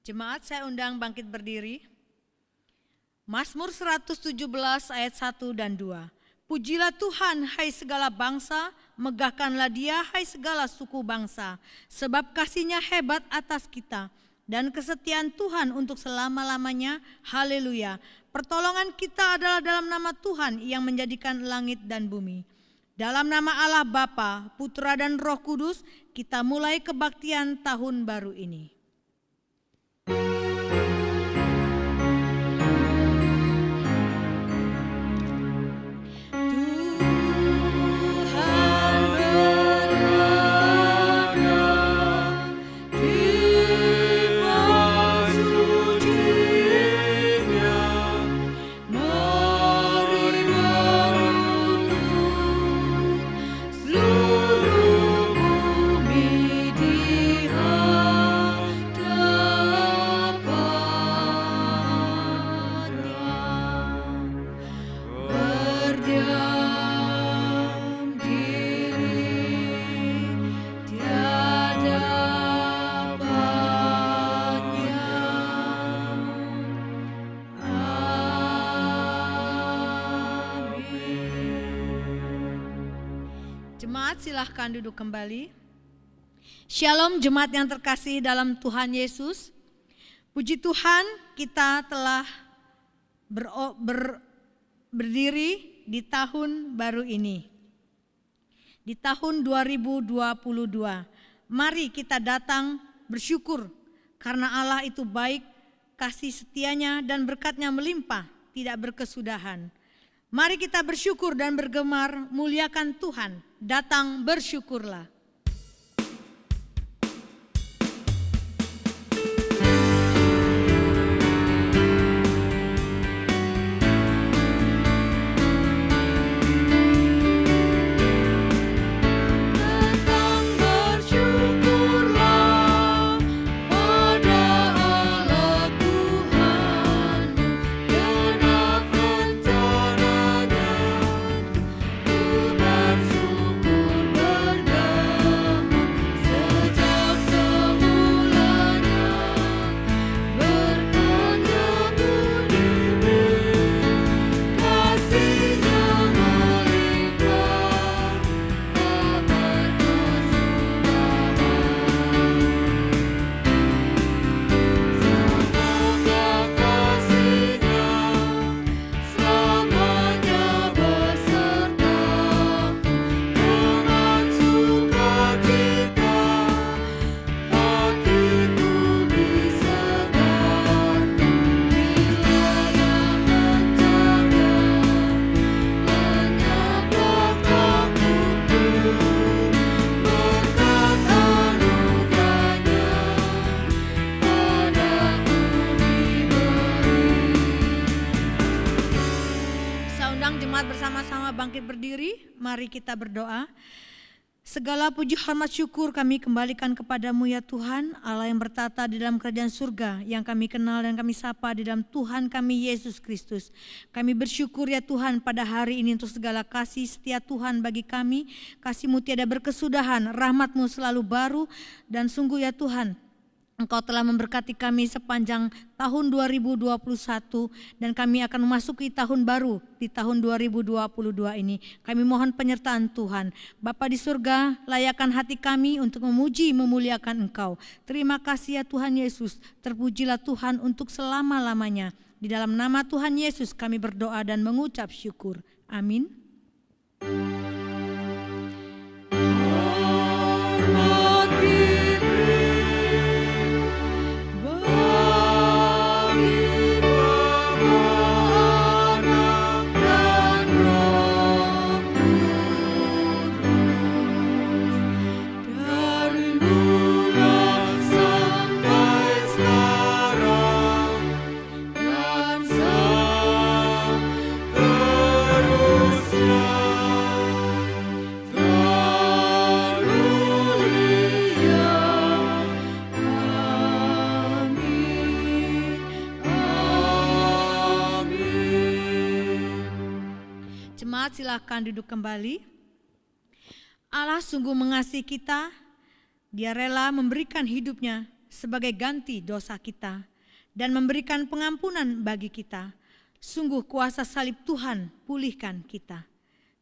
Jemaat, saya undang bangkit berdiri. Mazmur 117 ayat 1 dan 2. Pujilah Tuhan, hai segala bangsa, megahkanlah Dia, hai segala suku bangsa, sebab kasih-Nya hebat atas kita dan kesetiaan Tuhan untuk selama-lamanya. Haleluya. Pertolongan kita adalah dalam nama Tuhan yang menjadikan langit dan bumi. Dalam nama Allah Bapa, Putra dan Roh Kudus, kita mulai kebaktian tahun baru ini. Jemaat, silahkan duduk kembali. Shalom jemaat yang terkasih dalam Tuhan Yesus. Puji Tuhan, kita telah berdiri di tahun baru ini. Di tahun 2022. Mari kita datang bersyukur karena Allah itu baik, kasih setianya dan berkat-Nya melimpah, tidak berkesudahan. Mari kita bersyukur dan bergemar, muliakan Tuhan. Datang bersyukurlah. Mari kita berdoa. Segala puji hormat syukur kami kembalikan kepadamu ya Tuhan, Allah yang bertata di dalam kerajaan surga, yang kami kenal dan kami sapa di dalam Tuhan kami Yesus Kristus. Kami bersyukur ya Tuhan pada hari ini untuk segala kasih setia Tuhan bagi kami. Kasih-Mu tiada berkesudahan, rahmat-Mu selalu baru, dan sungguh ya Tuhan, Engkau telah memberkati kami sepanjang tahun 2021 dan kami akan memasuki tahun baru di tahun 2022 ini. Kami mohon penyertaan Tuhan. Bapa di surga, layakkan hati kami untuk memuji memuliakan Engkau. Terima kasih ya Tuhan Yesus, terpujilah Tuhan untuk selama-lamanya. Di dalam nama Tuhan Yesus kami berdoa dan mengucap syukur. Amin. Silahkan duduk kembali. Allah sungguh mengasihi kita. Dia rela memberikan hidupnya sebagai ganti dosa kita dan memberikan pengampunan bagi kita. Sungguh kuasa salib Tuhan pulihkan kita.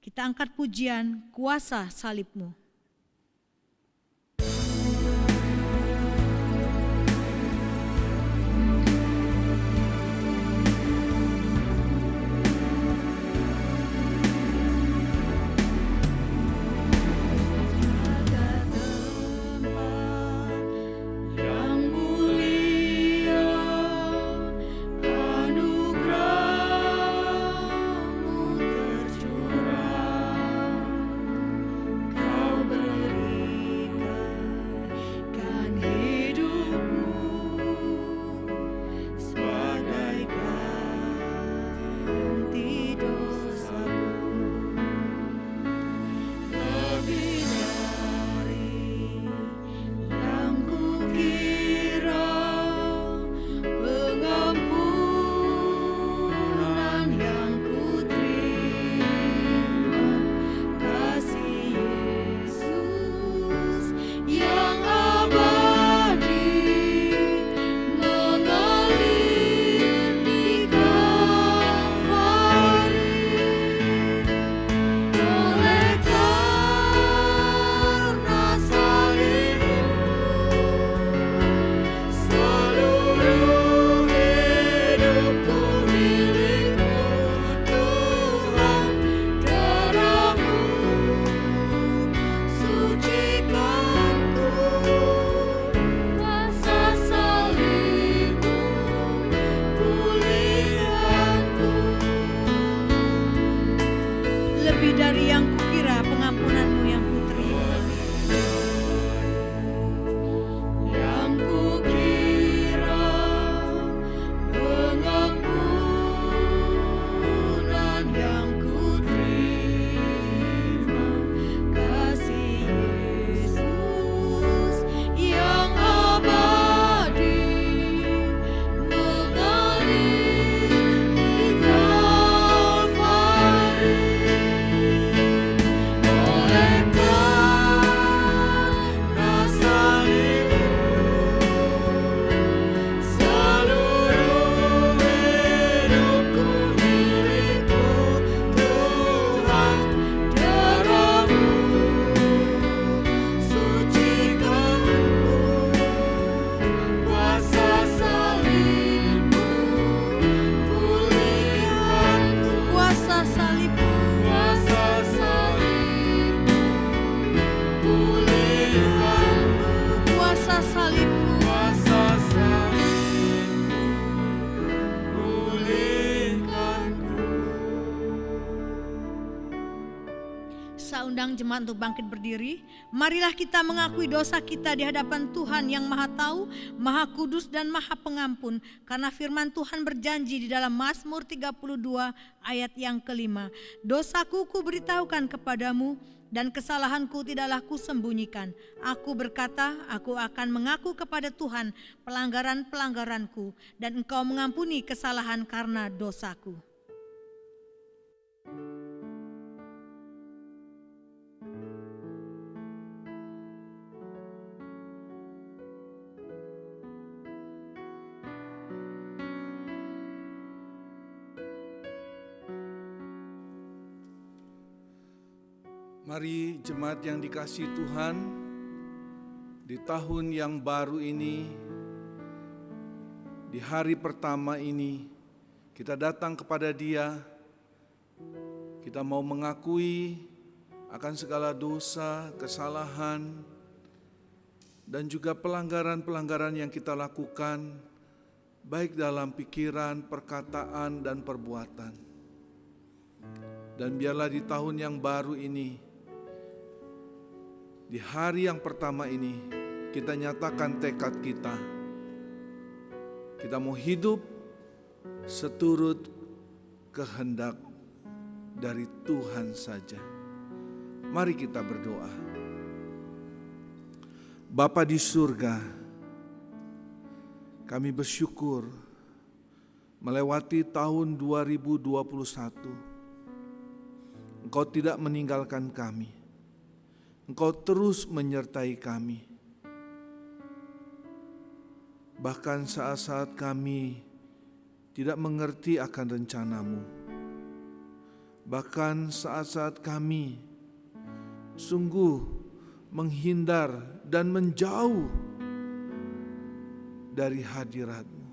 Kita angkat pujian kuasa salib-Mu. Undang jemaat untuk bangkit berdiri. Marilah kita mengakui dosa kita di hadapan Tuhan yang Maha Tahu, Maha Kudus dan Maha Pengampun. Karena firman Tuhan berjanji di dalam Mazmur 32 ayat yang kelima. Dosaku ku beritahukan kepadamu dan kesalahanku tidaklah kusembunyikan. Aku berkata, aku akan mengaku kepada Tuhan pelanggaran-pelanggaranku dan Engkau mengampuni kesalahan karena dosaku. Mari jemaat yang dikasihi Tuhan, di tahun yang baru ini, di hari pertama ini, kita datang kepada Dia, kita mau mengakui akan segala dosa, kesalahan, dan juga pelanggaran-pelanggaran yang kita lakukan, baik dalam pikiran, perkataan, dan perbuatan. Dan biarlah di tahun yang baru ini, di hari yang pertama ini, kita nyatakan tekad kita. Kita mau hidup seturut kehendak dari Tuhan saja. Mari kita berdoa. Bapa di surga, kami bersyukur melewati tahun 2021. Engkau tidak meninggalkan kami. Engkau terus menyertai kami. Bahkan saat-saat kami tidak mengerti akan rencana-Mu. Bahkan saat-saat kami sungguh menghindar dan menjauh dari hadirat-Mu.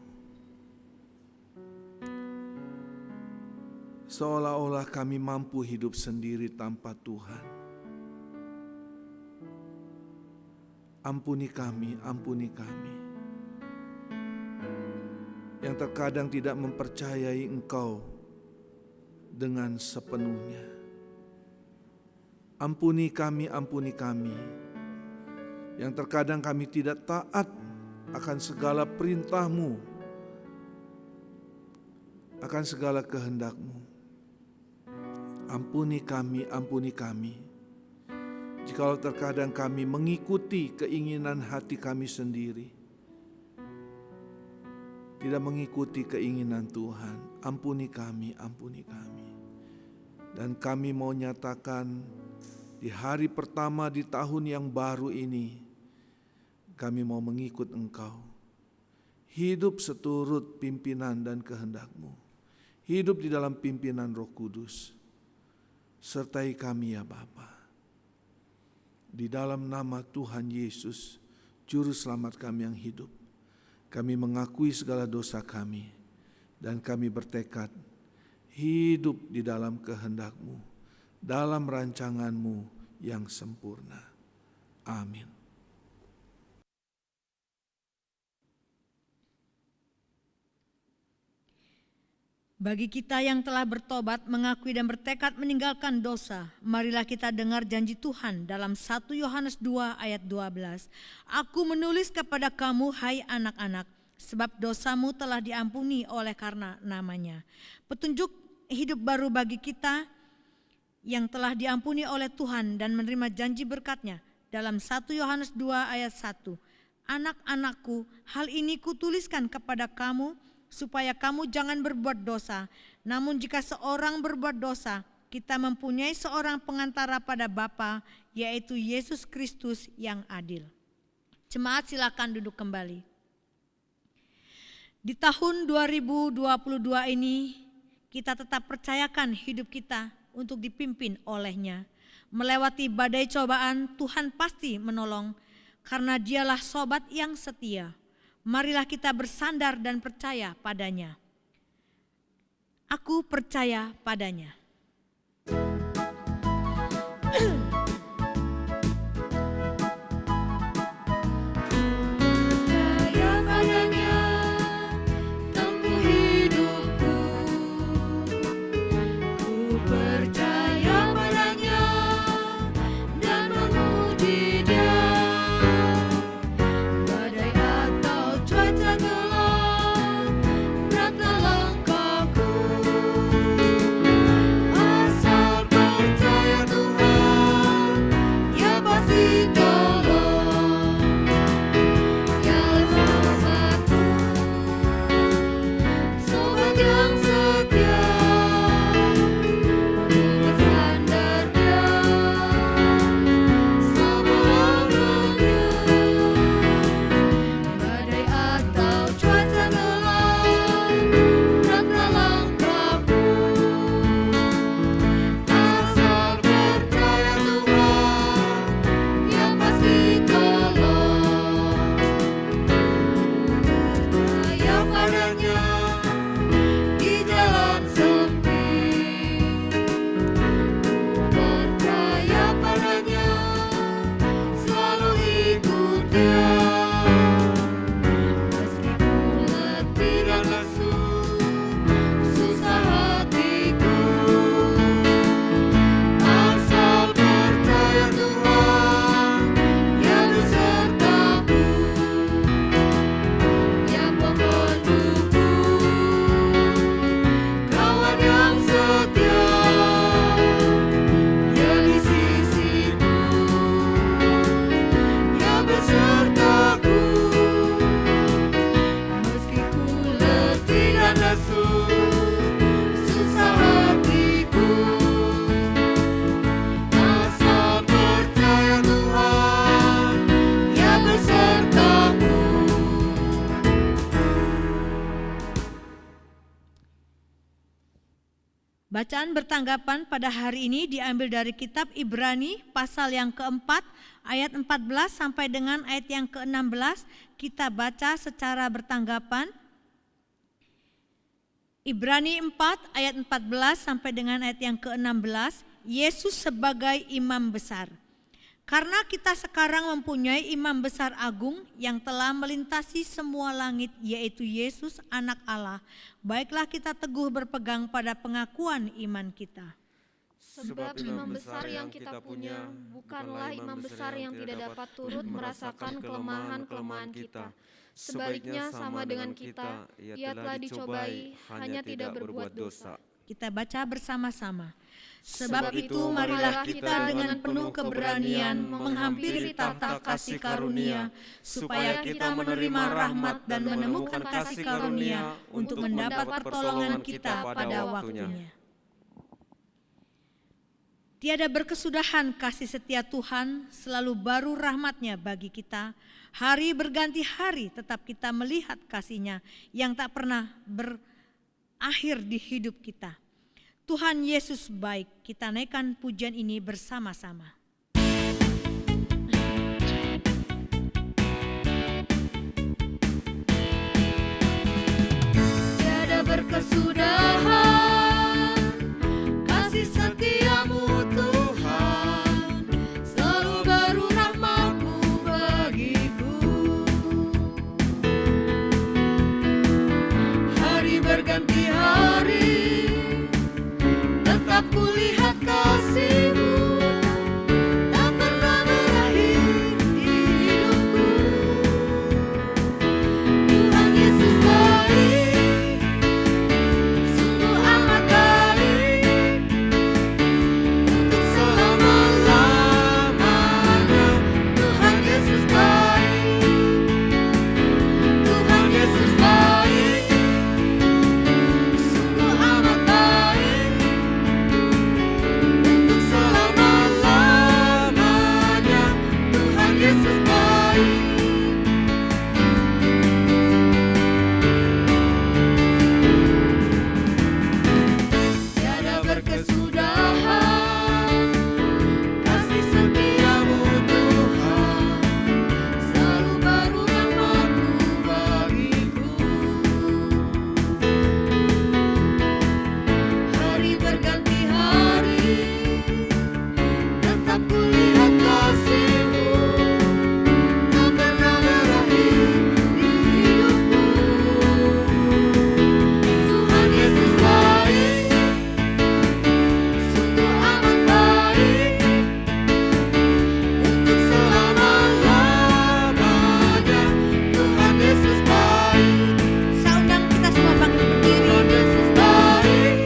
Seolah-olah kami mampu hidup sendiri tanpa Tuhan. Ampuni kami, ampuni kami. Yang terkadang tidak mempercayai Engkau dengan sepenuhnya. Ampuni kami, ampuni kami. Yang terkadang kami tidak taat akan segala perintah-Mu, akan segala kehendak-Mu. Ampuni kami, ampuni kami. Jikalau terkadang kami mengikuti keinginan hati kami sendiri, tidak mengikuti keinginan Tuhan. Ampuni kami, ampuni kami. Dan kami mau nyatakan di hari pertama di tahun yang baru ini, kami mau mengikut Engkau. Hidup seturut pimpinan dan kehendak-Mu. Hidup di dalam pimpinan Roh Kudus. Sertai kami ya Bapa. Di dalam nama Tuhan Yesus, Juru Selamat kami yang hidup, kami mengakui segala dosa kami dan kami bertekad hidup di dalam kehendak-Mu, dalam rancangan-Mu yang sempurna. Amin. Bagi kita yang telah bertobat, mengakui dan bertekad meninggalkan dosa, marilah kita dengar janji Tuhan dalam 1 Yohanes 2 ayat 12. Aku menulis kepada kamu, hai anak-anak, sebab dosamu telah diampuni oleh karena namanya. Petunjuk hidup baru bagi kita yang telah diampuni oleh Tuhan dan menerima janji berkat-Nya dalam 1 Yohanes 2 ayat 1. Anak-anakku, hal ini kutuliskan kepada kamu supaya kamu jangan berbuat dosa. Namun jika seorang berbuat dosa, kita mempunyai seorang pengantara pada Bapa, yaitu Yesus Kristus yang adil. Jemaat silakan duduk kembali. Di tahun 2022 ini, kita tetap percayakan hidup kita untuk dipimpin oleh-Nya. Melewati badai cobaan, Tuhan pasti menolong, karena Dialah sobat yang setia. Marilah kita bersandar dan percaya padanya. Aku percaya padanya. Bacaan bertanggapan pada hari ini diambil dari kitab Ibrani pasal yang keempat ayat 14 sampai dengan ayat yang ke-16. Kita baca secara bertanggapan. Ibrani 4 ayat 14 sampai dengan ayat yang ke-16. Yesus sebagai imam besar. Karena kita sekarang mempunyai imam besar agung yang telah melintasi semua langit, yaitu Yesus anak Allah, baiklah kita teguh berpegang pada pengakuan iman kita. Sebab imam besar yang kita punya bukanlah imam besar yang tidak dapat turut merasakan kelemahan-kelemahan kita. Sebaliknya sama dengan kita, ia telah dicobai, hanya tidak berbuat dosa. Kita baca bersama-sama. Sebab itu marilah kita dengan penuh keberanian menghampiri tahta kasih karunia, supaya kita menerima rahmat dan menemukan kasih karunia untuk mendapat pertolongan kita pada waktunya. Tiada berkesudahan kasih setia Tuhan, selalu baru rahmat-Nya bagi kita. Hari berganti hari tetap kita melihat kasih-Nya yang tak pernah berakhir di hidup kita. Tuhan Yesus baik, kita naikkan pujian ini bersama-sama. Tiada berkesudahan kasih setiamu Tuhan, selalu baru rahmat-Mu bagiku. Hari berganti hari tetap kulihat kasih-Mu, tak pernah berakhir di hidupku. Tuhan Yesus baik, sungguh amat baik, untuk selama-lamanya. Tuhan Yesus baik, Tuhan Yesus baik, sungguh amat baik, untuk selama-lamanya. Tuhan Yesus baik. Tiada berkesudahan kasih setiamu Tuhan, selalu baru rahmat-Mu bagiku. Hari berganti hari tetap kulihat kasih-Mu, tak pernah berakhir di hidupku. Tuhan Yesus baik, sungguh amat baik, untuk selama-lamanya. Tuhan Yesus baik, Saya undang kita semua bangkit berdiri. Tuhan Yesus baik,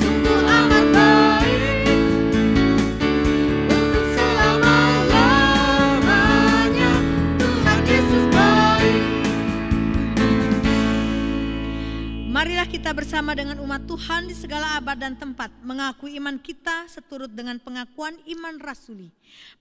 sungguh amat baik, untuk selama-lamanya. Tuhan Yesus baik. Marilah kita bersama dengan umat Tuhan di segala abad dan tempat mengakui iman kita seturut dengan pengakuan iman rasuli.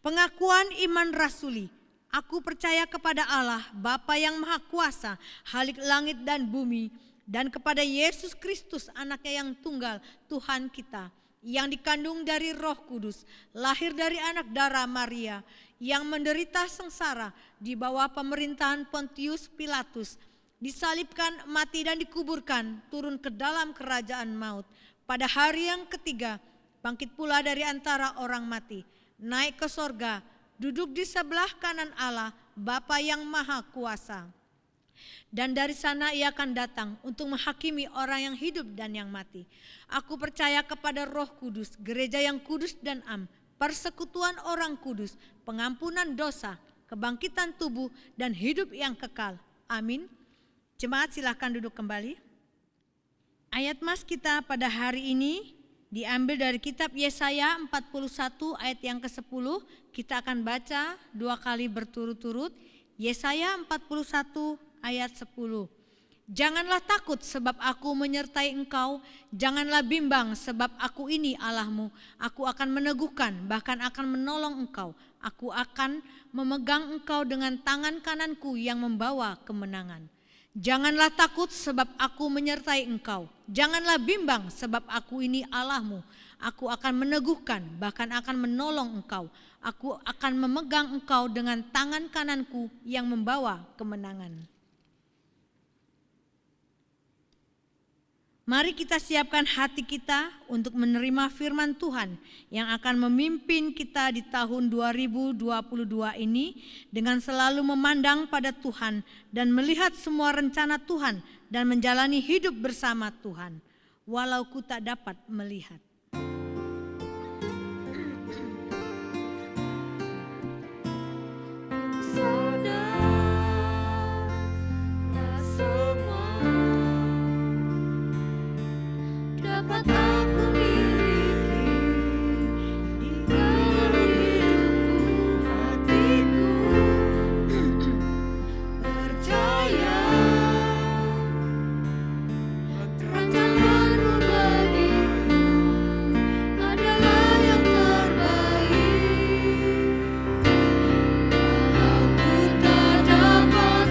Pengakuan iman rasuli. Aku percaya kepada Allah, Bapa yang Maha Kuasa, Khalik langit dan bumi, dan kepada Yesus Kristus, Anaknya yang tunggal, Tuhan kita, yang dikandung dari Roh Kudus, lahir dari anak darah Maria, yang menderita sengsara di bawah pemerintahan Pontius Pilatus, disalibkan, mati dan dikuburkan, turun ke dalam kerajaan maut. Pada hari yang ketiga, bangkit pula dari antara orang mati, naik ke sorga, duduk di sebelah kanan Allah, Bapa yang Maha Kuasa. Dan dari sana ia akan datang untuk menghakimi orang yang hidup dan yang mati. Aku percaya kepada Roh Kudus, gereja yang kudus dan am, persekutuan orang kudus, pengampunan dosa, kebangkitan tubuh dan hidup yang kekal. Amin. Jemaat silakan duduk kembali. Ayat mas kita pada hari ini diambil dari kitab Yesaya 41 ayat yang ke-10. Kita akan baca 2 kali berturut-turut. Yesaya 41 ayat 10. Janganlah takut sebab aku menyertai engkau, janganlah bimbang sebab aku ini Allahmu. Aku akan meneguhkan, bahkan akan menolong engkau. Aku akan memegang engkau dengan tangan kananku yang membawa kemenangan. Janganlah takut sebab aku menyertai engkau. Janganlah bimbang sebab aku ini Allahmu. Aku akan meneguhkan, bahkan akan menolong engkau. Aku akan memegang engkau dengan tangan kananku yang membawa kemenangan. Mari kita siapkan hati kita untuk menerima firman Tuhan yang akan memimpin kita di tahun 2022 ini dengan selalu memandang pada Tuhan dan melihat semua rencana Tuhan dan menjalani hidup bersama Tuhan walau ku tak dapat melihat. Dapat aku miliki di dalam hidupku, hatiku percaya rencanamu bagiku adalah yang terbaik. Walau ku tak dapat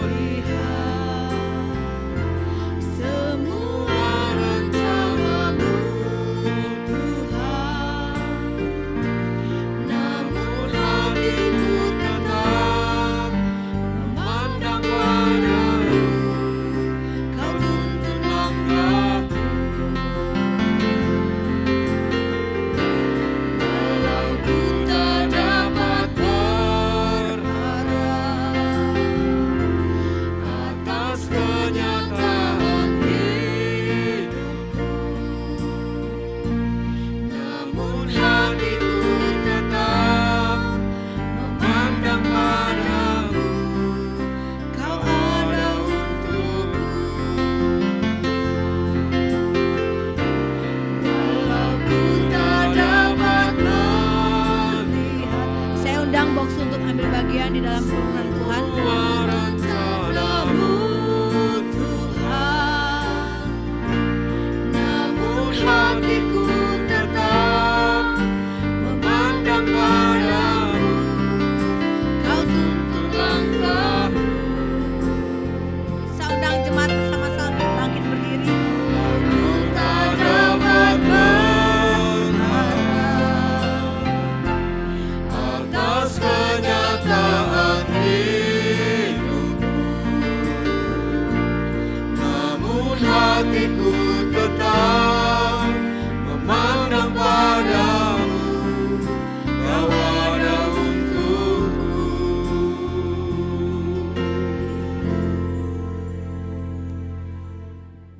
melihat semua rencanamu Tuhan, namun hatiku tetap memandang padamu. Kau tuntun langkahku, walau ku tak dapat berharap atas kenyataan hidupku, namun hatiku tetap memandang padamu. Kau ada untukku, walau ku tak dapat melihat. Saya undang box untuk ambil bagian di dalam firman Tuhan. Rencanamu Tuhan, namun hatiku tetap memandang padamu. Kau tuntun langkahku, Saya undang jemaat bersama-sama bangkit berdiri. ku tak dapat berharap atas kenyataan hidupku, namun hatiku tetap memandang padamu. Kau ada untukku.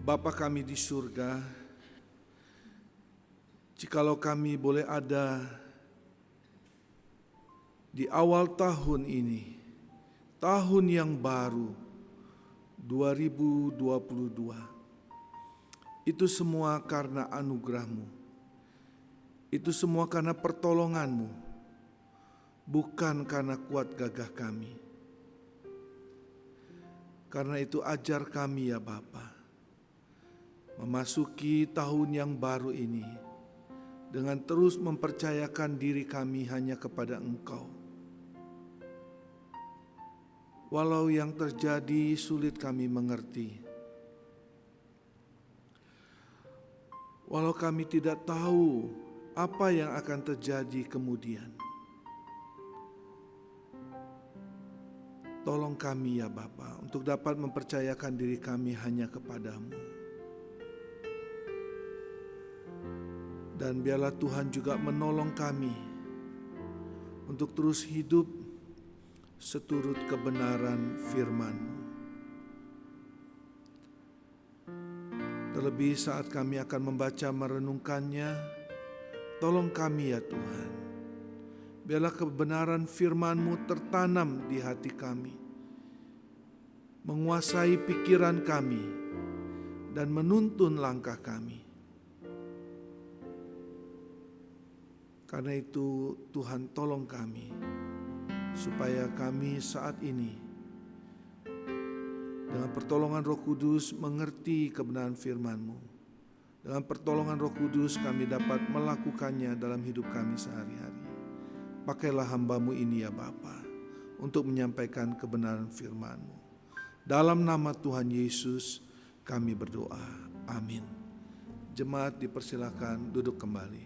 Bapa kami di surga, jikalau kami boleh ada di awal tahun ini, tahun yang baru 2022, itu semua karena anugerah-Mu, itu semua karena pertolongan-Mu, bukan karena kuat gagah kami. Karena itu ajar kami ya Bapa, memasuki tahun yang baru ini dengan terus mempercayakan diri kami hanya kepada Engkau. Walau yang terjadi sulit kami mengerti, walau kami tidak tahu apa yang akan terjadi kemudian, tolong kami ya Bapa untuk dapat mempercayakan diri kami hanya kepadamu. Dan biarlah Tuhan juga menolong kami untuk terus hidup seturut kebenaran firman-Mu. Terlebih saat kami akan membaca merenungkannya, tolong kami ya Tuhan. Biarlah kebenaran firman-Mu tertanam di hati kami, menguasai pikiran kami, dan menuntun langkah kami. Karena itu Tuhan tolong kami, supaya kami saat ini dengan pertolongan Roh Kudus mengerti kebenaran firman-Mu. Dengan pertolongan Roh Kudus kami dapat melakukannya dalam hidup kami sehari-hari. Pakailah hamba-Mu ini ya Bapa, untuk menyampaikan kebenaran firman-Mu. Dalam nama Tuhan Yesus kami berdoa. Amin. Jemaat dipersilakan duduk kembali.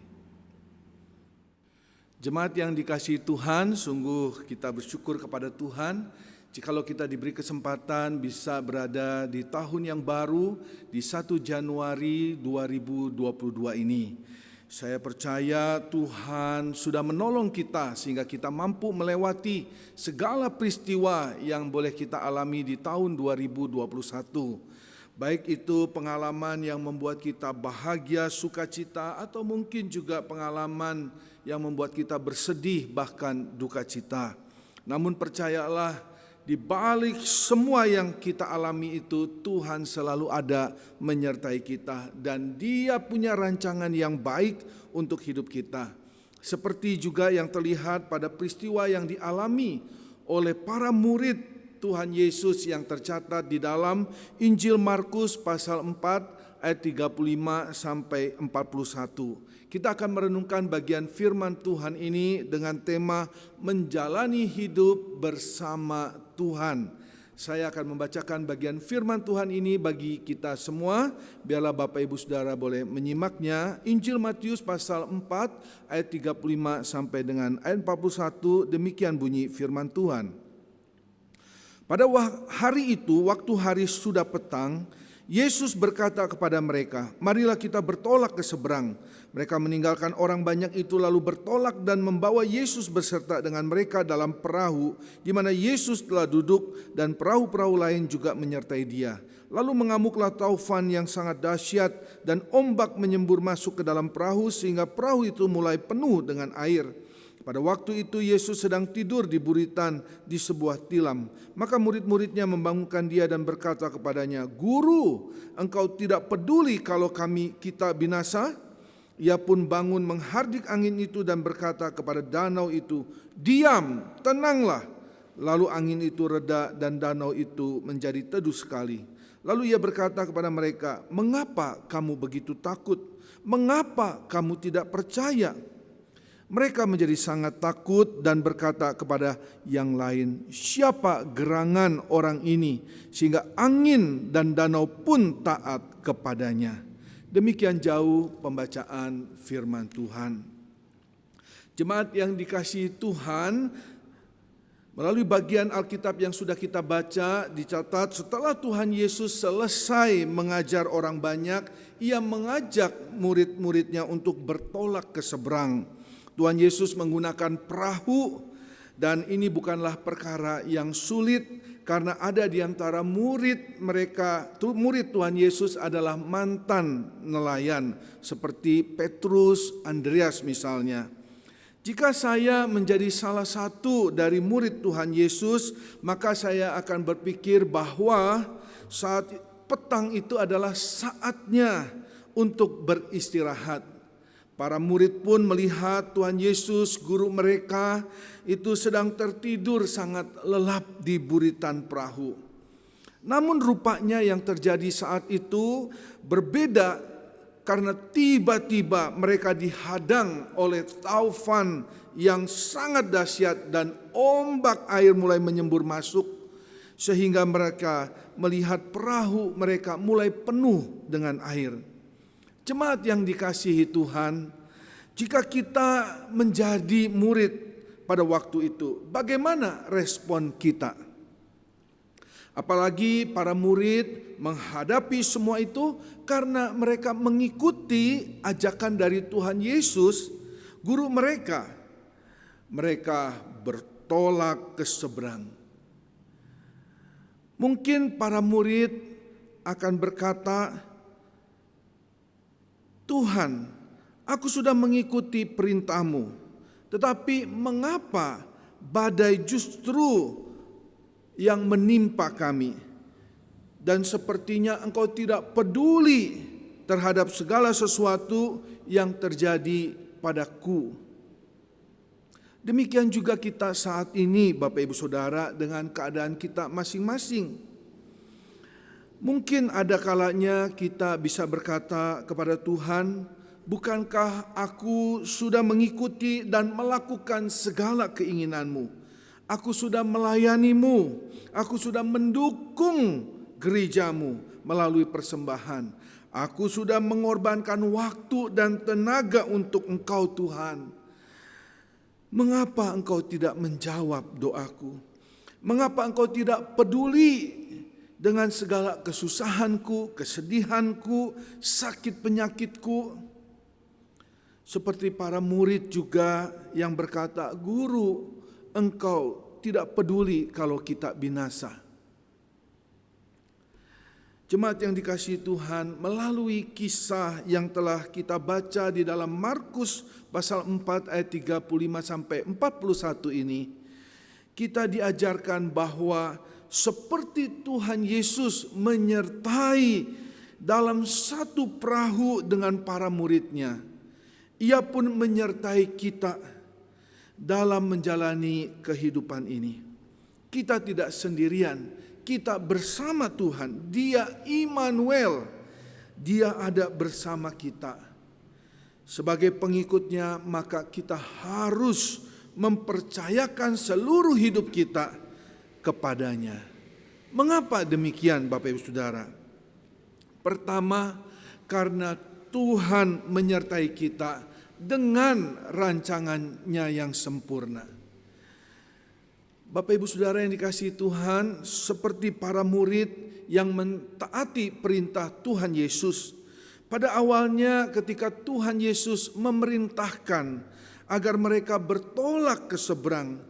Jemaat yang dikasihi Tuhan, sungguh kita bersyukur kepada Tuhan jikalau kita diberi kesempatan bisa berada di tahun yang baru di 1 Januari 2022 ini. Saya percaya Tuhan sudah menolong kita sehingga kita mampu melewati segala peristiwa yang boleh kita alami di tahun 2021. Baik itu pengalaman yang membuat kita bahagia, sukacita, atau mungkin juga pengalaman yang membuat kita bersedih bahkan duka cita. Namun percayalah, di balik semua yang kita alami itu, Tuhan selalu ada menyertai kita dan Dia punya rancangan yang baik untuk hidup kita. Seperti juga yang terlihat pada peristiwa yang dialami oleh para murid Tuhan Yesus yang tercatat di dalam Injil Markus pasal 4 ayat 35 sampai 41. Kita akan merenungkan bagian firman Tuhan ini dengan tema menjalani hidup bersama Tuhan. Saya akan membacakan bagian firman Tuhan ini bagi kita semua. Biarlah Bapak Ibu Saudara boleh menyimaknya. Injil Matius pasal 4 ayat 35 sampai dengan ayat 41. Demikian bunyi firman Tuhan. Pada hari itu, waktu hari sudah petang, Yesus berkata kepada mereka, "Marilah kita bertolak ke seberang." Mereka meninggalkan orang banyak itu lalu bertolak dan membawa Yesus beserta dengan mereka dalam perahu di mana Yesus telah duduk dan perahu-perahu lain juga menyertai Dia. Lalu mengamuklah taufan yang sangat dahsyat dan ombak menyembur masuk ke dalam perahu sehingga perahu itu mulai penuh dengan air. Pada waktu itu Yesus sedang tidur di buritan di sebuah tilam. Maka murid-muridnya membangunkan Dia dan berkata kepadanya, "Guru, engkau tidak peduli kalau kita binasa?" Ia pun bangun menghardik angin itu dan berkata kepada danau itu, "Diam, tenanglah." Lalu angin itu reda dan danau itu menjadi teduh sekali. Lalu Ia berkata kepada mereka, "Mengapa kamu begitu takut? Mengapa kamu tidak percaya?" Mereka menjadi sangat takut dan berkata kepada yang lain, "Siapa gerangan orang ini sehingga angin dan danau pun taat kepadanya?" Demikian jauh pembacaan firman Tuhan. Jemaat yang dikasihi Tuhan, melalui bagian Alkitab yang sudah kita baca, dicatat setelah Tuhan Yesus selesai mengajar orang banyak, Ia mengajak murid-muridnya untuk bertolak ke seberang. Tuhan Yesus menggunakan perahu dan ini bukanlah perkara yang sulit karena ada di antara murid Tuhan Yesus adalah mantan nelayan seperti Petrus, Andreas misalnya. Jika saya menjadi salah satu dari murid Tuhan Yesus, maka saya akan berpikir bahwa saat petang itu adalah saatnya untuk beristirahat. Para murid pun melihat Tuhan Yesus, guru mereka, itu sedang tertidur sangat lelap di buritan perahu. Namun rupanya yang terjadi saat itu berbeda karena tiba-tiba mereka dihadang oleh taufan yang sangat dahsyat dan ombak air mulai menyembur masuk sehingga mereka melihat perahu mereka mulai penuh dengan air. Jemaat yang dikasihi Tuhan, jika kita menjadi murid pada waktu itu, bagaimana respon kita? Apalagi para murid menghadapi semua itu karena mereka mengikuti ajakan dari Tuhan Yesus, guru mereka. Mereka bertolak ke seberang. Mungkin para murid akan berkata, "Tuhan, aku sudah mengikuti perintah-Mu, tetapi mengapa badai justru yang menimpa kami? Dan sepertinya Engkau tidak peduli terhadap segala sesuatu yang terjadi padaku." Demikian juga kita saat ini, Bapak Ibu Saudara, dengan keadaan kita masing-masing. Mungkin ada kalanya kita bisa berkata kepada Tuhan, "Bukankah aku sudah mengikuti dan melakukan segala keinginan-Mu? Aku sudah melayanimu, aku sudah mendukung gerejamu melalui persembahan. Aku sudah mengorbankan waktu dan tenaga untuk Engkau Tuhan. Mengapa Engkau tidak menjawab doaku? Mengapa Engkau tidak peduli dengan segala kesusahanku, kesedihanku, sakit penyakitku? Seperti para murid juga yang berkata, Guru, Engkau tidak peduli kalau kita binasa. Jemaat yang dikasihi Tuhan, melalui kisah yang telah kita baca di dalam Markus pasal 4 ayat 35 sampai 41 ini, kita diajarkan bahwa seperti Tuhan Yesus menyertai dalam satu perahu dengan para muridnya, Ia pun menyertai kita dalam menjalani kehidupan ini. Kita tidak sendirian. Kita bersama Tuhan, Dia Immanuel, Dia ada bersama kita. Sebagai pengikutnya, maka kita harus mempercayakan seluruh hidup kita kepadanya. Mengapa demikian, Bapak Ibu Saudara? Pertama, karena Tuhan menyertai kita dengan rancangannya yang sempurna. Bapak Ibu Saudara yang dikasihi Tuhan, seperti para murid yang mentaati perintah Tuhan Yesus. Pada awalnya ketika Tuhan Yesus memerintahkan agar mereka bertolak ke seberang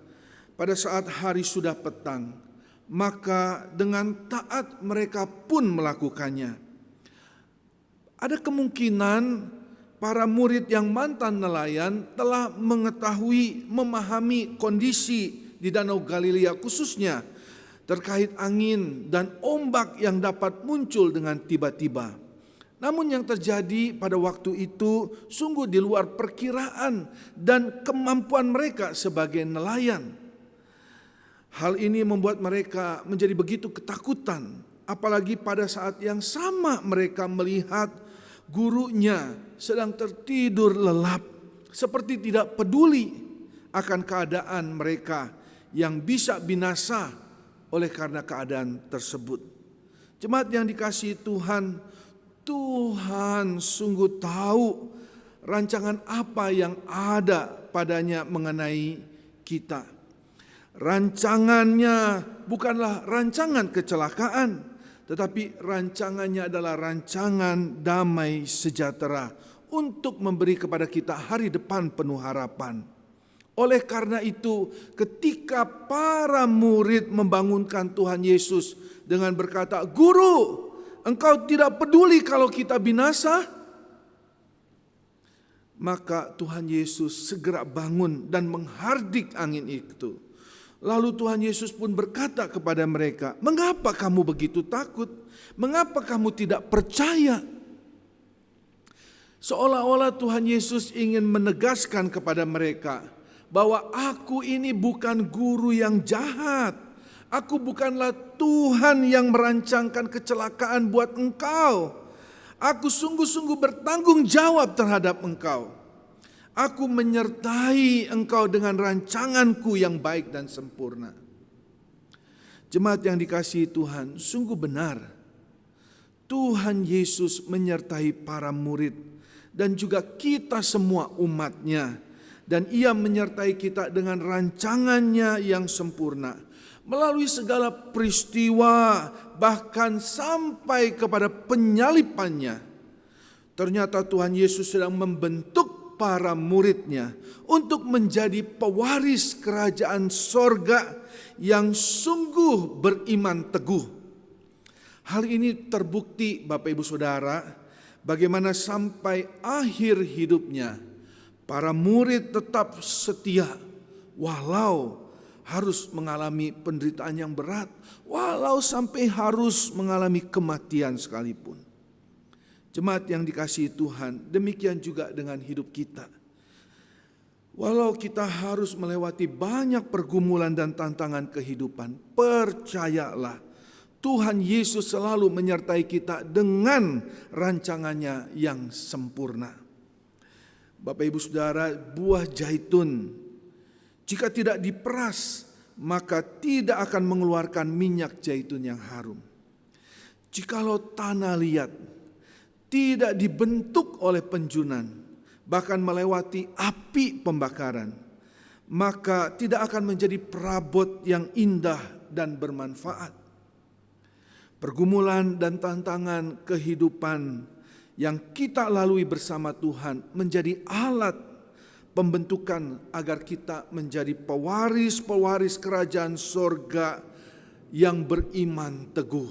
pada saat hari sudah petang, maka dengan taat mereka pun melakukannya. Ada kemungkinan para murid yang mantan nelayan telah mengetahui, memahami kondisi di Danau Galilea khususnya terkait angin dan ombak yang dapat muncul dengan tiba-tiba. Namun yang terjadi pada waktu itu sungguh di luar perkiraan dan kemampuan mereka sebagai nelayan. Hal ini membuat mereka menjadi begitu ketakutan, apalagi pada saat yang sama mereka melihat gurunya sedang tertidur lelap, seperti tidak peduli akan keadaan mereka yang bisa binasa oleh karena keadaan tersebut. Jemaat yang dikasihi Tuhan, Tuhan sungguh tahu rancangan apa yang ada padanya mengenai kita. Rancangannya bukanlah rancangan kecelakaan, tetapi rancangannya adalah rancangan damai sejahtera untuk memberi kepada kita hari depan penuh harapan. Oleh karena itu, ketika para murid membangunkan Tuhan Yesus dengan berkata, Guru, Engkau tidak peduli kalau kita binasa? Maka Tuhan Yesus segera bangun dan menghardik angin itu. Lalu Tuhan Yesus pun berkata kepada mereka, mengapa kamu begitu takut? Mengapa kamu tidak percaya? Seolah-olah Tuhan Yesus ingin menegaskan kepada mereka bahwa aku ini bukan guru yang jahat. Aku bukanlah Tuhan yang merancangkan kecelakaan buat engkau. Aku sungguh-sungguh bertanggung jawab terhadap engkau. Aku menyertai engkau dengan rancanganku yang baik dan sempurna. Jemaat yang dikasihi Tuhan, sungguh benar. Tuhan Yesus menyertai para murid dan juga kita semua umatnya. Dan Ia menyertai kita dengan rancangannya yang sempurna. Melalui segala peristiwa, bahkan sampai kepada penyalipannya. Ternyata Tuhan Yesus sedang membentuk para muridnya untuk menjadi pewaris kerajaan sorga yang sungguh beriman teguh. Hal ini terbukti Bapak Ibu Saudara, bagaimana sampai akhir hidupnya para murid tetap setia walau harus mengalami penderitaan yang berat, walau sampai harus mengalami kematian sekalipun. Jemaat yang dikasihi Tuhan, demikian juga dengan hidup kita. Walau kita harus melewati banyak pergumulan dan tantangan kehidupan, percayalah Tuhan Yesus selalu menyertai kita dengan rancangannya yang sempurna. Bapak Ibu Saudara, buah zaitun jika tidak diperas maka tidak akan mengeluarkan minyak zaitun yang harum. Jikalau tanah liat tidak dibentuk oleh penjunan, bahkan melewati api pembakaran, maka tidak akan menjadi perabot yang indah dan bermanfaat. Pergumulan dan tantangan kehidupan yang kita lalui bersama Tuhan menjadi alat pembentukan agar kita menjadi pewaris-pewaris kerajaan sorga yang beriman teguh.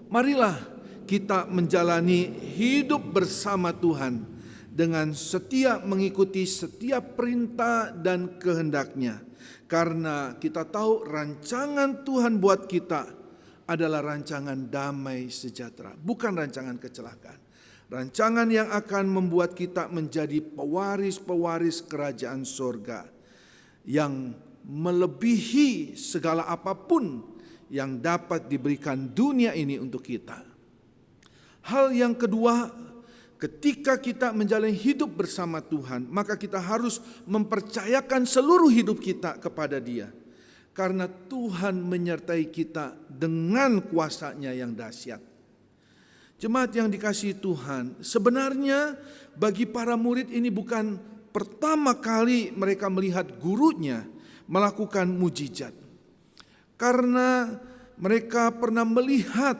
Marilah kita menjalani hidup bersama Tuhan dengan setia mengikuti setiap perintah dan kehendak-Nya. Karena kita tahu rancangan Tuhan buat kita adalah rancangan damai sejahtera, bukan rancangan kecelakaan. Rancangan yang akan membuat kita menjadi pewaris-pewaris kerajaan sorga yang melebihi segala apapun yang dapat diberikan dunia ini untuk kita. Hal yang kedua, ketika kita menjalani hidup bersama Tuhan, maka kita harus mempercayakan seluruh hidup kita kepada Dia. Karena Tuhan menyertai kita dengan kuasa-Nya yang dahsyat. Jemaat yang dikasihi Tuhan, sebenarnya bagi para murid ini bukan pertama kali mereka melihat gurunya melakukan mujizat. Karena mereka pernah melihat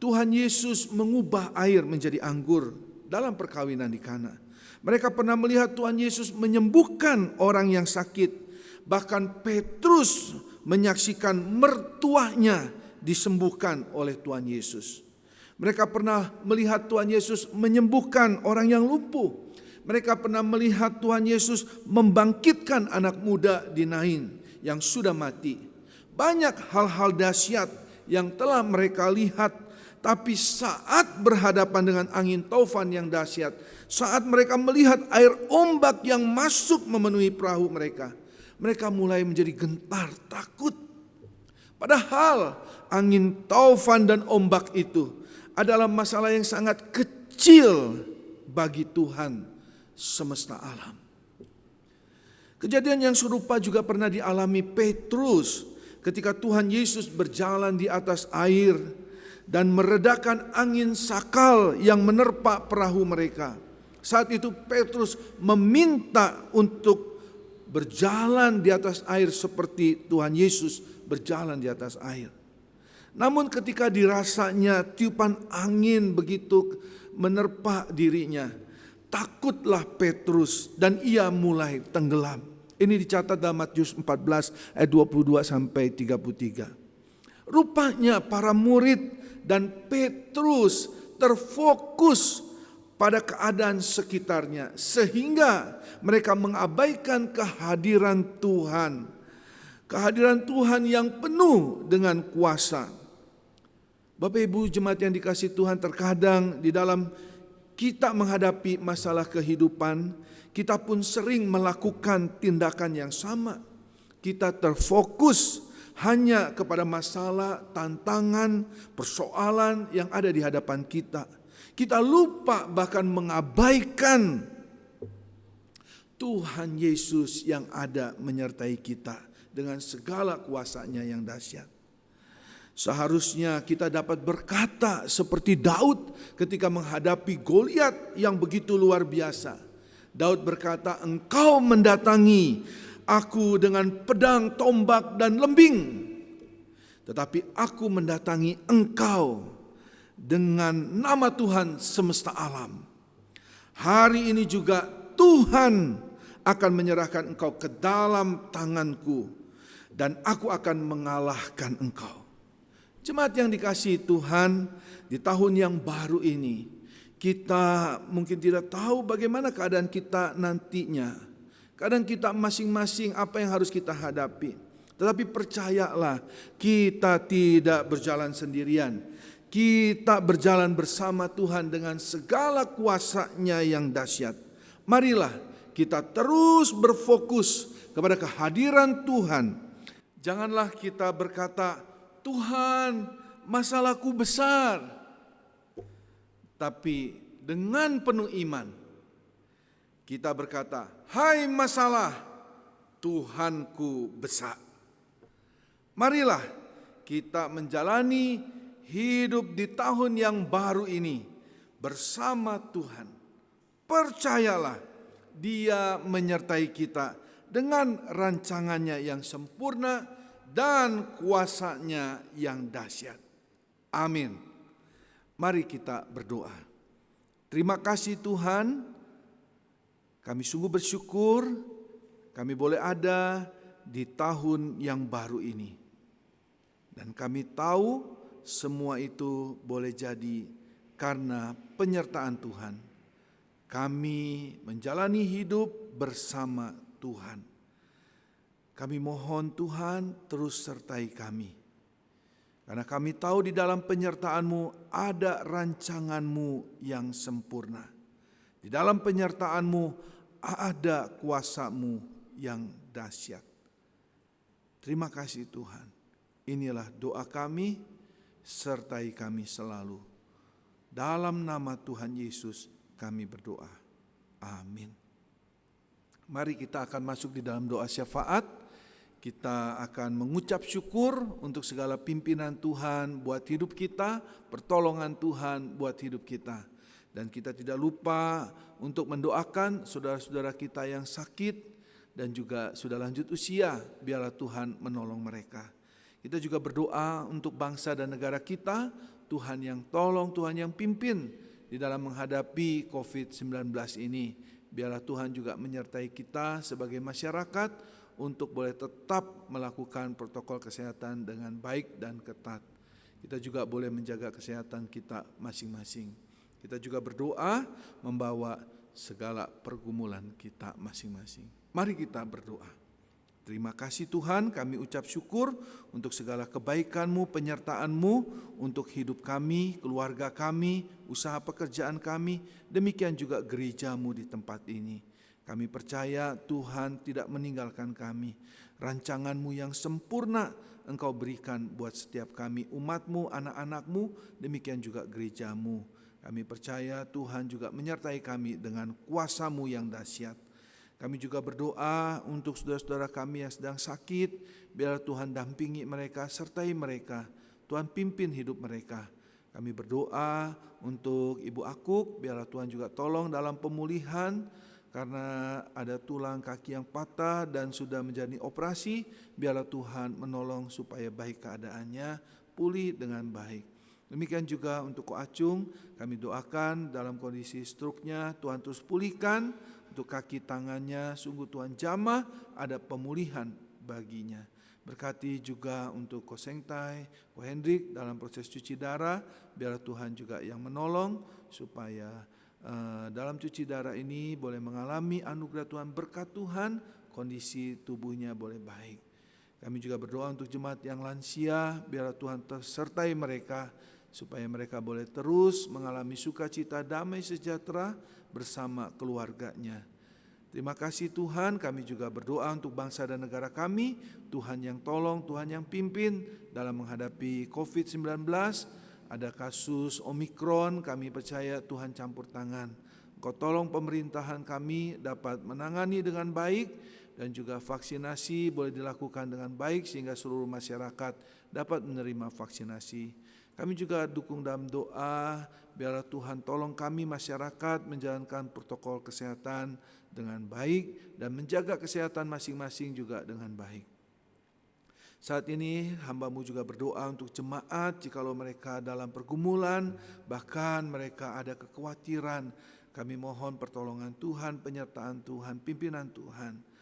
Tuhan Yesus mengubah air menjadi anggur dalam perkawinan di Kana. Mereka pernah melihat Tuhan Yesus menyembuhkan orang yang sakit. Bahkan Petrus menyaksikan mertuanya disembuhkan oleh Tuhan Yesus. Mereka pernah melihat Tuhan Yesus menyembuhkan orang yang lumpuh. Mereka pernah melihat Tuhan Yesus membangkitkan anak muda di Nain yang sudah mati. Banyak hal-hal dahsyat yang telah mereka lihat. Tapi saat berhadapan dengan angin taufan yang dahsyat, saat mereka melihat air ombak yang masuk memenuhi perahu mereka, mereka mulai menjadi gentar, takut. Padahal angin taufan dan ombak itu adalah masalah yang sangat kecil bagi Tuhan semesta alam. Kejadian yang serupa juga pernah dialami Petrus ketika Tuhan Yesus berjalan di atas air dan meredakan angin sakal yang menerpa perahu mereka. Saat itu Petrus meminta untuk berjalan di atas air seperti Tuhan Yesus berjalan di atas air. Namun ketika dirasanya tiupan angin begitu menerpa dirinya, takutlah Petrus dan ia mulai tenggelam. Ini dicatat dalam Matius 14 ayat 22 sampai 33. Rupanya para murid dan Petrus terfokus pada keadaan sekitarnya sehingga mereka mengabaikan kehadiran Tuhan. Kehadiran Tuhan yang penuh dengan kuasa. Bapak Ibu jemaat yang dikasihi Tuhan, terkadang di dalam kita menghadapi masalah kehidupan, kita pun sering melakukan tindakan yang sama. Kita terfokus hanya kepada masalah, tantangan, persoalan yang ada di hadapan kita. Kita lupa bahkan mengabaikan Tuhan Yesus yang ada menyertai kita dengan segala kuasa-Nya yang dahsyat. Seharusnya kita dapat berkata seperti Daud ketika menghadapi Goliat yang begitu luar biasa. Daud berkata, "Engkau mendatangi aku dengan pedang, tombak, dan lembing. Tetapi aku mendatangi Engkau dengan nama Tuhan semesta alam. Hari ini juga Tuhan akan menyerahkan engkau ke dalam tanganku dan aku akan mengalahkan engkau." Jemaat yang dikasihi Tuhan, di tahun yang baru ini kita mungkin tidak tahu bagaimana keadaan kita nantinya. Kadang kita masing-masing apa yang harus kita hadapi. Tetapi percayalah, kita tidak berjalan sendirian. Kita berjalan bersama Tuhan dengan segala kuasa-Nya yang dahsyat. Marilah kita terus berfokus kepada kehadiran Tuhan. Janganlah kita berkata, "Tuhan, masalahku besar." Tapi dengan penuh iman kita berkata, "Hai masalah, Tuhanku besar. Marilah kita menjalani hidup di tahun yang baru ini bersama Tuhan. Percayalah, Dia menyertai kita dengan rancangannya yang sempurna dan kuasa-Nya yang dahsyat. Amin. Mari kita berdoa. Terima kasih Tuhan, kami sungguh bersyukur kami boleh ada di tahun yang baru ini. Dan kami tahu semua itu boleh jadi karena penyertaan Tuhan. Kami menjalani hidup bersama Tuhan. Kami mohon Tuhan terus sertai kami. Karena kami tahu di dalam penyertaan-Mu ada rancangan-Mu yang sempurna. Di dalam penyertaan-Mu ada kuasa-Mu yang dahsyat. Terima kasih Tuhan. Inilah doa kami, sertai kami selalu. Dalam nama Tuhan Yesus kami berdoa. Amin. Mari kita akan masuk di dalam doa syafaat. Kita akan mengucap syukur untuk segala pimpinan Tuhan buat hidup kita, pertolongan Tuhan buat hidup kita. Dan kita tidak lupa untuk mendoakan saudara-saudara kita yang sakit dan juga sudah lanjut usia, biarlah Tuhan menolong mereka. Kita juga berdoa untuk bangsa dan negara kita, Tuhan yang tolong, Tuhan yang pimpin di dalam menghadapi COVID-19 ini. Biarlah Tuhan juga menyertai kita sebagai masyarakat untuk boleh tetap melakukan protokol kesehatan dengan baik dan ketat. Kita juga boleh menjaga kesehatan kita masing-masing. Kita juga berdoa membawa segala pergumulan kita masing-masing. Mari kita berdoa. Terima kasih Tuhan, kami ucap syukur untuk segala kebaikan-Mu, penyertaan-Mu untuk hidup kami, keluarga kami, usaha pekerjaan kami, demikian juga gereja-Mu di tempat ini. Kami percaya Tuhan tidak meninggalkan kami. Rancangan-Mu yang sempurna Engkau berikan buat setiap kami, umat-Mu, anak-anak-Mu, demikian juga gereja-Mu. Kami percaya Tuhan juga menyertai kami dengan kuasa-Mu yang dahsyat. Kami juga berdoa untuk saudara-saudara kami yang sedang sakit, biar Tuhan dampingi mereka, sertai mereka. Tuhan pimpin hidup mereka. Kami berdoa untuk Ibu Akuk, biarlah Tuhan juga tolong dalam pemulihan, karena ada tulang kaki yang patah dan sudah menjalani operasi, biarlah Tuhan menolong supaya baik keadaannya, pulih dengan baik. Demikian juga untuk Ko Acung, kami doakan dalam kondisi stroke-nya, Tuhan terus pulihkan. Untuk kaki tangannya, sungguh Tuhan jamah, ada pemulihan baginya. Berkati juga untuk Ko Seng Tai, Ko Hendrik dalam proses cuci darah, biarlah Tuhan juga yang menolong supaya dalam cuci darah ini boleh mengalami anugerah Tuhan, berkat Tuhan, kondisi tubuhnya boleh baik. Kami juga berdoa untuk jemaat yang lansia, biarlah Tuhan sertai mereka, supaya mereka boleh terus mengalami sukacita, damai sejahtera bersama keluarganya. Terima kasih Tuhan, kami juga berdoa untuk bangsa dan negara kami, Tuhan yang tolong, Tuhan yang pimpin dalam menghadapi COVID-19. Ada kasus Omikron, kami percaya Tuhan campur tangan. Engkau tolong pemerintahan kami dapat menangani dengan baik, dan juga vaksinasi boleh dilakukan dengan baik sehingga seluruh masyarakat dapat menerima vaksinasi. Kami juga dukung dalam doa, biarlah Tuhan tolong kami masyarakat menjalankan protokol kesehatan dengan baik dan menjaga kesehatan masing-masing juga dengan baik. Saat ini hamba-Mu juga berdoa untuk jemaat, jikalau mereka dalam pergumulan, bahkan mereka ada kekhawatiran, kami mohon pertolongan Tuhan, penyertaan Tuhan, pimpinan Tuhan.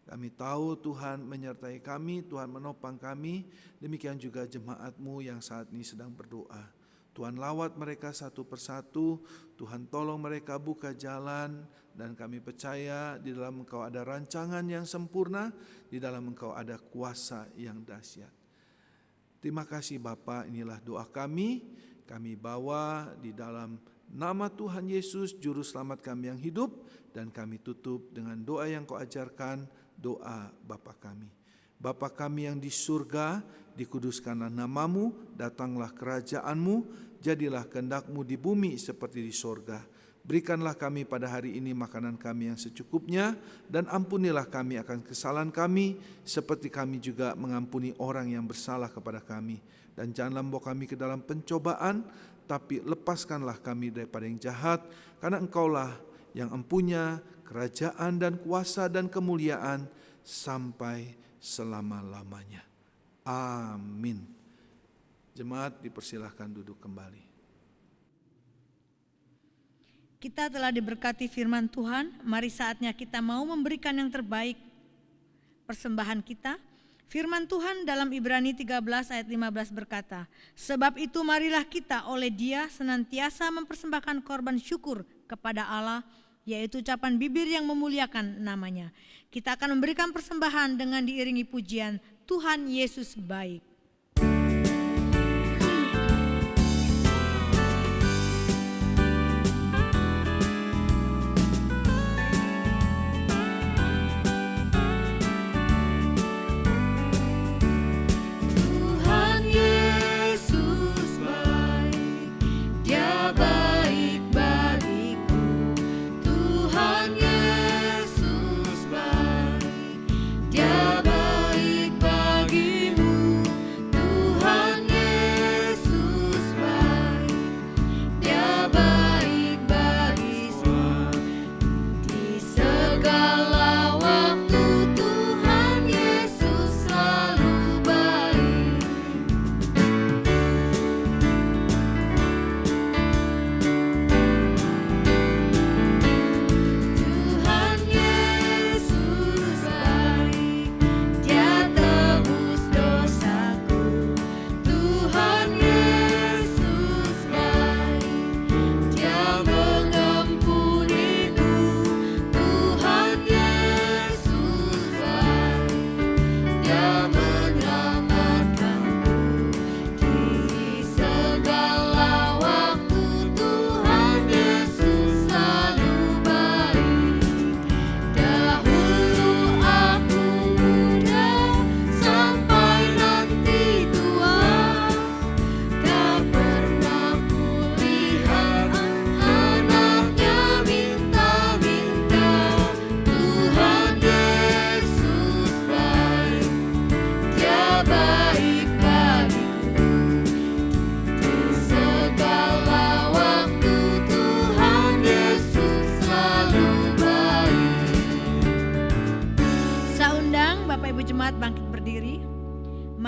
Kami tahu Tuhan menyertai kami, Tuhan menopang kami, demikian juga jemaat-Mu yang saat ini sedang berdoa. Tuhan lawat mereka satu persatu, Tuhan tolong mereka buka jalan, dan kami percaya di dalam Engkau ada rancangan yang sempurna, di dalam Engkau ada kuasa yang dahsyat. Terima kasih Bapa, inilah doa kami bawa di dalam nama Tuhan Yesus, Juru Selamat kami yang hidup, dan kami tutup dengan doa yang Kau ajarkan, doa Bapa kami. Bapa kami yang di surga, dikuduskanlah nama-Mu, datanglah kerajaan-Mu, jadilah kehendak-Mu di bumi seperti di surga. Berikanlah kami pada hari ini makanan kami yang secukupnya, dan ampunilah kami akan kesalahan kami, seperti kami juga mengampuni orang yang bersalah kepada kami. Dan janganlah membawa kami ke dalam pencobaan, tapi lepaskanlah kami daripada yang jahat, karena Engkaulah yang empunya kerajaan dan kuasa dan kemuliaan sampai selama-lamanya. Amin. Jemaat dipersilahkan duduk kembali. Kita telah diberkati firman Tuhan, mari saatnya kita mau memberikan yang terbaik persembahan kita. Firman Tuhan dalam Ibrani 13 ayat 15 berkata, sebab itu marilah kita oleh Dia senantiasa mempersembahkan korban syukur kepada Allah, yaitu ucapan bibir yang memuliakan namanya. Kita akan memberikan persembahan dengan diiringi pujian, Tuhan Yesus baik.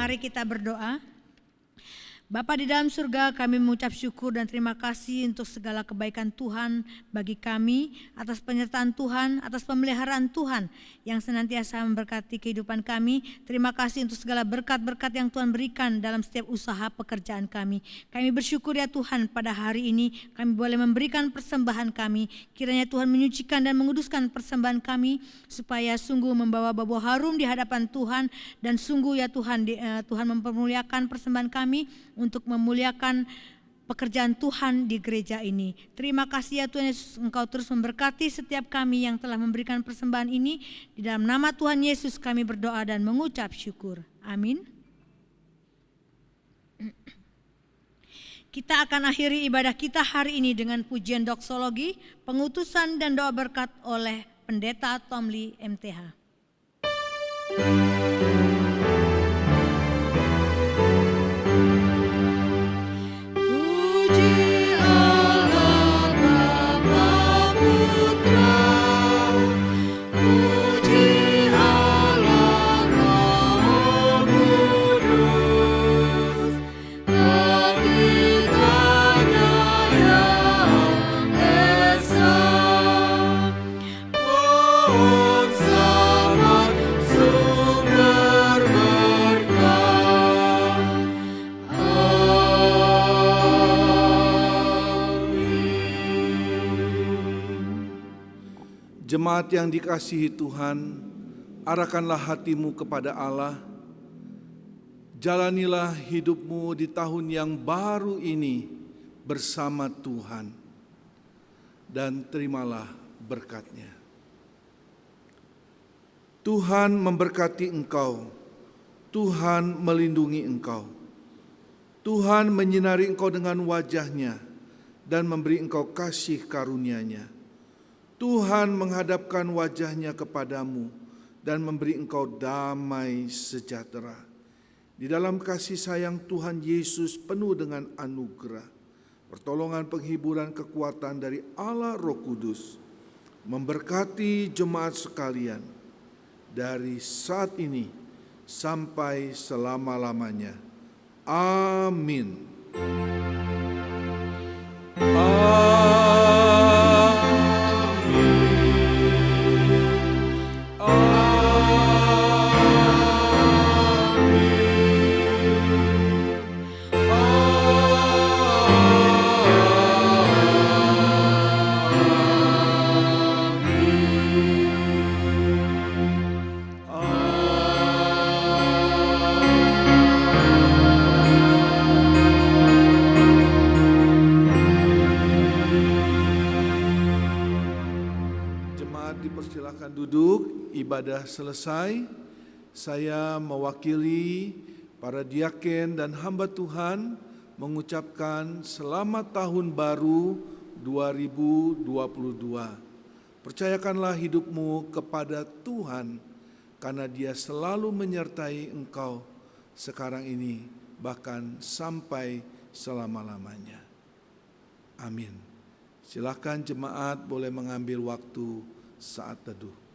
Mari kita berdoa. Bapa di dalam surga, kami mengucap syukur dan terima kasih untuk segala kebaikan Tuhan bagi kami, atas penyertaan Tuhan, atas pemeliharaan Tuhan yang senantiasa memberkati kehidupan kami. Terima kasih untuk segala berkat-berkat yang Tuhan berikan dalam setiap usaha pekerjaan kami. Kami bersyukur ya Tuhan, pada hari ini kami boleh memberikan persembahan kami. Kiranya Tuhan menyucikan dan menguduskan persembahan kami, supaya sungguh membawa bau harum di hadapan Tuhan, dan sungguh ya Tuhan, Tuhan mempermuliakan persembahan kami untuk memuliakan pekerjaan Tuhan di gereja ini. Terima kasih ya Tuhan Yesus, Engkau terus memberkati setiap kami yang telah memberikan persembahan ini. Di dalam nama Tuhan Yesus kami berdoa dan mengucap syukur. Amin. Kita akan akhiri ibadah kita hari ini dengan pujian doksologi, pengutusan dan doa berkat oleh Pendeta Tomli MTH. Jemaat yang dikasihi Tuhan, arahkanlah hatimu kepada Allah. Jalanilah hidupmu di tahun yang baru ini bersama Tuhan, dan terimalah berkat-Nya. Tuhan memberkati engkau, Tuhan melindungi engkau, Tuhan menyinari engkau dengan wajah-Nya dan memberi engkau kasih karunia-Nya. Tuhan menghadapkan wajah-Nya kepadamu dan memberi engkau damai sejahtera. Di dalam kasih sayang Tuhan Yesus penuh dengan anugerah, pertolongan, penghiburan, kekuatan dari Allah Roh Kudus memberkati jemaat sekalian dari saat ini sampai selama-lamanya. Amin. Dipersilakan duduk, ibadah selesai. Saya mewakili para diaken dan hamba Tuhan mengucapkan selamat tahun baru 2022. Percayakanlah hidupmu kepada Tuhan karena Dia selalu menyertai engkau sekarang ini bahkan sampai selama-lamanya. Amin. Silakan jemaat boleh mengambil waktu saat teduh.